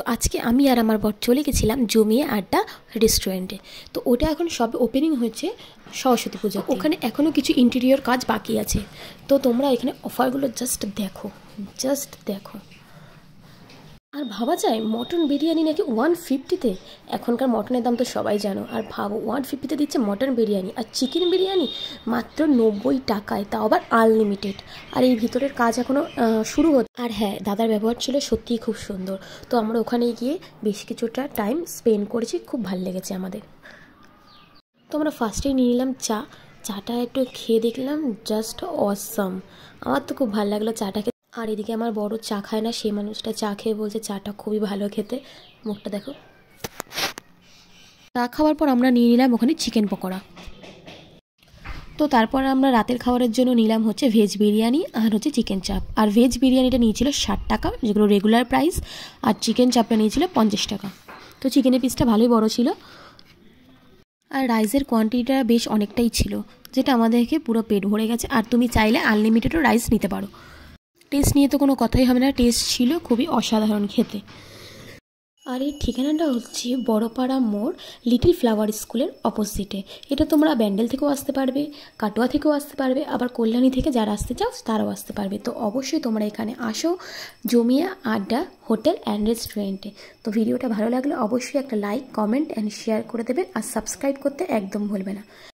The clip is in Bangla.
তো আজকে আমি আর আমার বর চলে গেছিলাম জমিয়ে আড্ডা রেস্টুরেন্টে। তো ওটা এখন সবে ওপেনিং হয়েছে সরস্বতী পুজো, ওখানে এখনও কিছু ইন্টেরিয়র কাজ বাকি আছে। তো তোমরা এখানে অফারগুলো জাস্ট দেখো। আর ভাবা যায় মটন বিরিয়ানি নাকি 150-তে। এখনকার মটনের দাম তো সবাই জানো, আর ভাবো 150-তে দিচ্ছে মটন বিরিয়ানি। আর চিকেন বিরিয়ানি মাত্র 90 টাকায়, তাও আবার আনলিমিটেড। আর এই ভিতরের কাজ এখনও শুরু হচ্ছে। আর হ্যাঁ, দাদার ব্যবহার ছিল সত্যিই খুব সুন্দর। তো আমরা ওখানে গিয়ে বেশ কিছুটা টাইম স্পেন্ড করেছি, খুব ভালো লেগেছে আমাদের। তো আমরা ফার্স্টেই নিয়ে নিলাম চাটা একটু খেয়ে দেখলাম, জাস্ট অসাম। আমার তো খুব ভালো লাগলো চাটা খেতে। আর এদিকে আমার বড় চা খায় না, সেই মানুষটা চা খেয়ে বলছে চাটা খুবই ভালো খেতে। মুখটা দেখো। চা খাওয়ার পর আমরা নিয়ে নিলাম ওখানে চিকেন পকোড়া। তো তারপর আমরা রাতের খাবারের জন্য নিলাম হচ্ছে ভেজ বিরিয়ানি আর হচ্ছে চিকেন চাপ। আর ভেজ বিরিয়ানিটা নিয়েছিল 60 টাকা, যেগুলো রেগুলার প্রাইস। আর চিকেন চাপটা নিয়েছিল 50 টাকা। তো চিকেনের পিসটা ভালোই বড় ছিল। আর রাইসের কোয়ান্টিটিটা বেশ অনেকটাই ছিল, যেটা আমাদেরকে পুরো পেট ভরে গেছে। আর তুমি চাইলে আনলিমিটেডও রাইস নিতে পারো। টেস্ট নিয়ে তো কোনো কথাই হবে না, টেস্ট ছিল খুবই অসাধারণ খেতে। আর এই ঠিকানাটা হচ্ছে বড়পাড়া মোড়, লিটল ফ্লাওয়ার স্কুলের অপোজিটে। এটা তোমরা ব্যান্ডেল থেকেও আসতে পারবে, কাটোয়া থেকেও আসতে পারবে, আবার কল্যাণী থেকে যারা আসতে চাও তারাও আসতে পারবে। তো অবশ্যই তোমরা এখানে আসো, জমিয়া আড্ডা হোটেল অ্যান্ড রেস্টুরেন্টে। তো ভিডিওটা ভালো লাগলে অবশ্যই একটা লাইক, কমেন্ট অ্যান্ড শেয়ার করে দেবে, আর সাবস্ক্রাইব করতে একদম ভুলবে না।